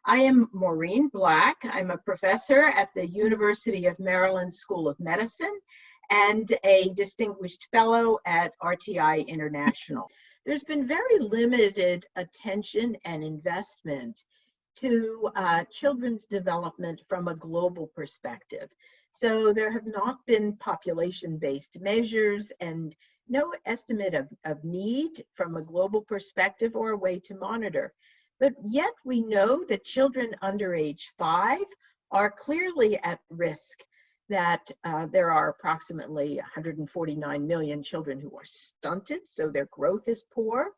I am Maureen Black. I'm a professor at the University of Maryland School of Medicine and a distinguished fellow at RTI International. There's been very limited attention and investment to children's development from a global perspective. So there have not been population-based measures and no estimate of need from a global perspective or a way to monitor. But yet we know that children under age 5 are clearly at risk, that there are approximately 149 million children who are stunted, so their growth is poor,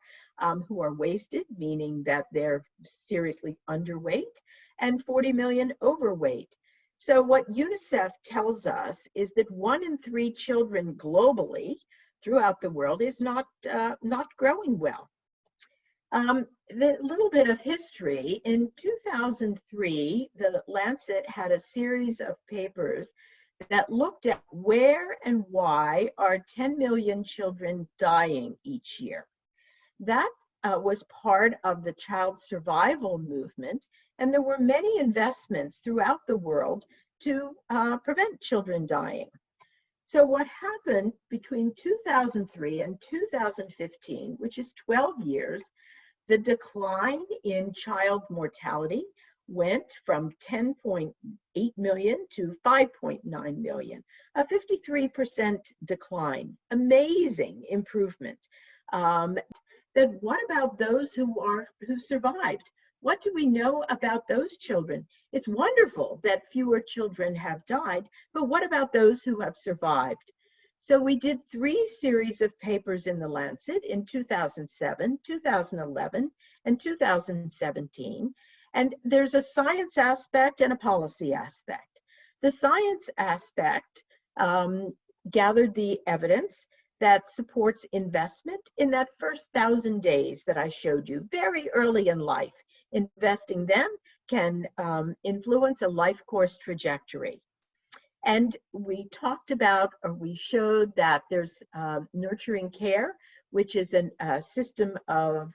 who are wasted, meaning that they're seriously underweight, and 40 million overweight. So what UNICEF tells us is that 1 in 3 children globally throughout the world is not growing well. The little bit of history, in 2003, the Lancet had a series of papers that looked at where and why are 10 million children dying each year. That was part of the child survival movement, and there were many investments throughout the world to prevent children dying. So what happened between 2003 and 2015, which is 12 years, the decline in child mortality went from 10.8 million to 5.9 million, a 53% decline. Amazing improvement. Then what about those who survived? What do we know about those children? It's wonderful that fewer children have died, but what about those who have survived? So we did 3 series of papers in the Lancet in 2007, 2011, and 2017. And there's a science aspect and a policy aspect. The science aspect gathered the evidence that supports investment in that first 1,000 days that I showed you, very early in life. Investing them can influence a life course trajectory. And we talked about, or we showed that there's nurturing care, which is a system of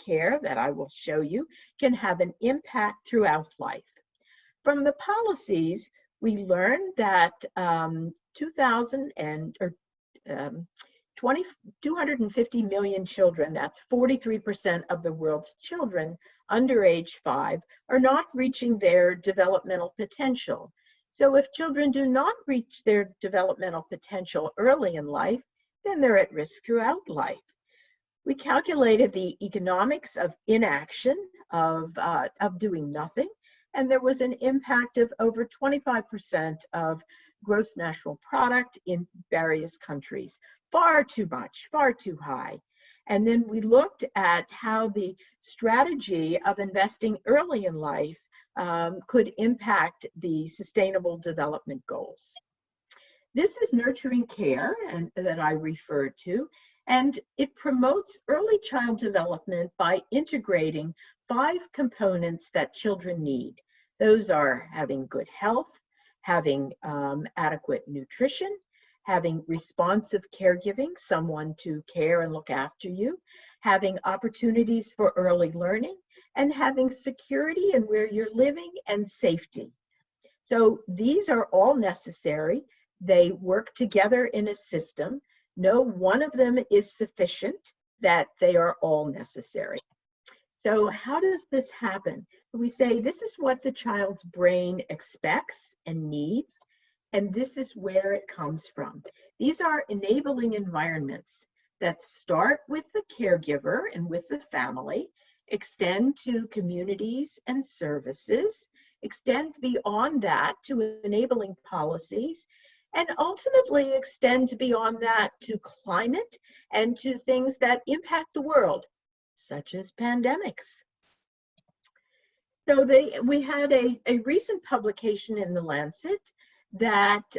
care that I will show you, can have an impact throughout life. From the policies, we learned that 250 million children, that's 43% of the world's children under age 5, are not reaching their developmental potential. So if children do not reach their developmental potential early in life, then they're at risk throughout life. We calculated the economics of inaction, of doing nothing, and there was an impact of over 25% of gross national product in various countries. Far too much, far too high. And then we looked at how the strategy of investing early in life could impact the Sustainable Development Goals. This is nurturing care and that I referred to, and it promotes early child development by integrating 5 components that children need. Those are having good health, having adequate nutrition, having responsive caregiving, someone to care and look after you, having opportunities for early learning, and having security in where you're living and safety. So these are all necessary. They work together in a system. No one of them is sufficient, that they are all necessary. So how does this happen? We say this is what the child's brain expects and needs, and this is where it comes from. These are enabling environments that start with the caregiver and with the family, extend to communities and services, extend beyond that to enabling policies, and ultimately extend beyond that to climate and to things that impact the world, such as pandemics. So we had a recent publication in the Lancet that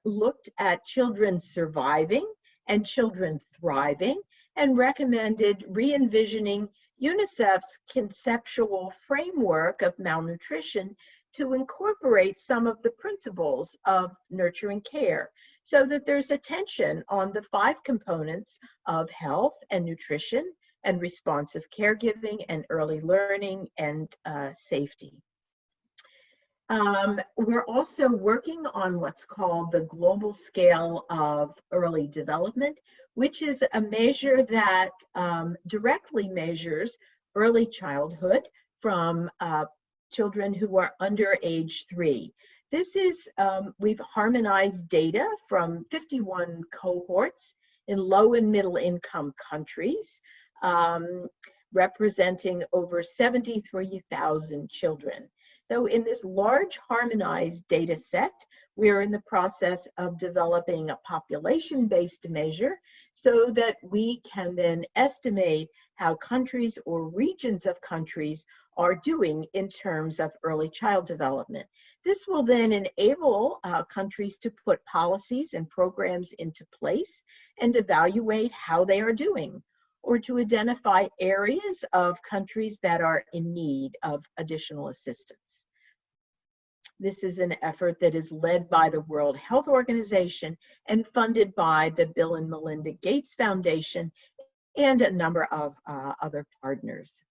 looked at children surviving and children thriving and recommended re-envisioning UNICEF's conceptual framework of malnutrition to incorporate some of the principles of nurturing care so that there's attention on the 5 components of health and nutrition, and responsive caregiving and early learning and safety. We're also working on what's called the global scale of early development, which is a measure that directly measures early childhood from children who are under age 3. This is, we've harmonized data from 51 cohorts in low and middle income countries, representing over 73,000 children. So in this large harmonized data set, we're in the process of developing a population-based measure so that we can then estimate how countries or regions of countries are doing in terms of early child development. This will then enable countries to put policies and programs into place and evaluate how they are doing, or to identify areas of countries that are in need of additional assistance. This is an effort that is led by the World Health Organization and funded by the Bill and Melinda Gates Foundation and a number of other partners.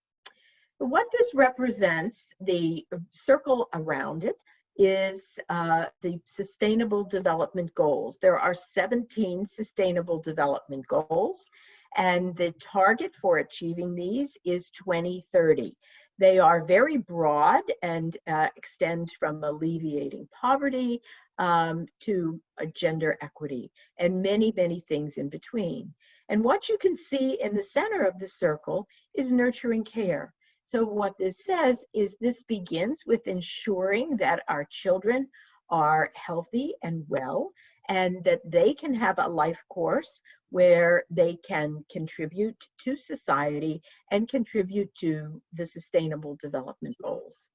What this represents, the circle around it, is the Sustainable Development Goals. There are 17 Sustainable Development Goals, and the target for achieving these is 2030. They are very broad and extend from alleviating poverty to gender equity and many, many things in between. And what you can see in the center of the circle is nurturing care. So what this says is this begins with ensuring that our children are healthy and well, and that they can have a life course where they can contribute to society and contribute to the Sustainable Development Goals.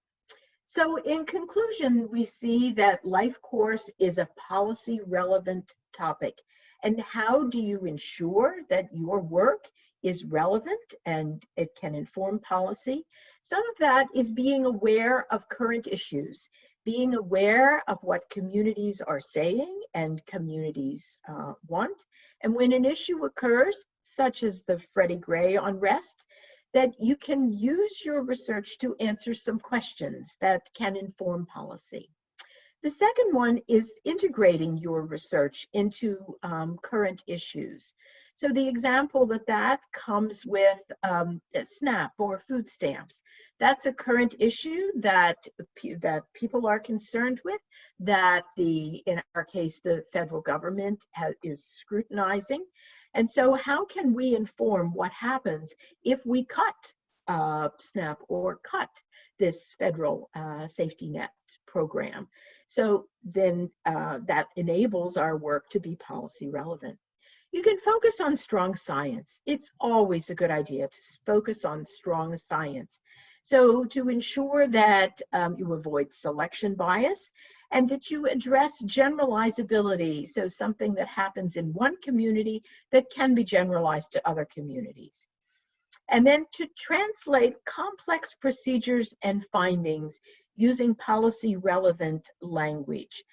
So in conclusion, we see that life course is a policy relevant topic. And how do you ensure that your work is relevant and it can inform policy? Some of that is being aware of current issues, being aware of what communities are saying and communities want. And when an issue occurs, such as the Freddie Gray unrest, that you can use your research to answer some questions that can inform policy. The second one is integrating your research into current issues. So the example that comes with SNAP or food stamps. That's a current issue that people are concerned with, that in our case, the federal government is scrutinizing. And so how can we inform what happens if we cut SNAP or cut this federal safety net program? So then that enables our work to be policy relevant. You can focus on strong science. It's always a good idea to focus on strong science. So to ensure that you avoid selection bias and that you address generalizability, so something that happens in one community that can be generalized to other communities. And then to translate complex procedures and findings using policy relevant language.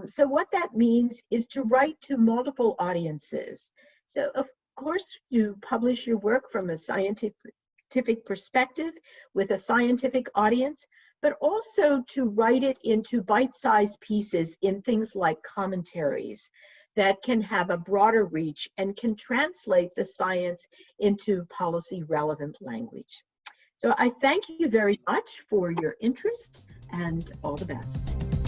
So what that means is to write to multiple audiences. So of course, you publish your work from a scientific perspective with a scientific audience, but also to write it into bite-sized pieces in things like commentaries that can have a broader reach and can translate the science into policy relevant language. So I thank you very much for your interest and all the best.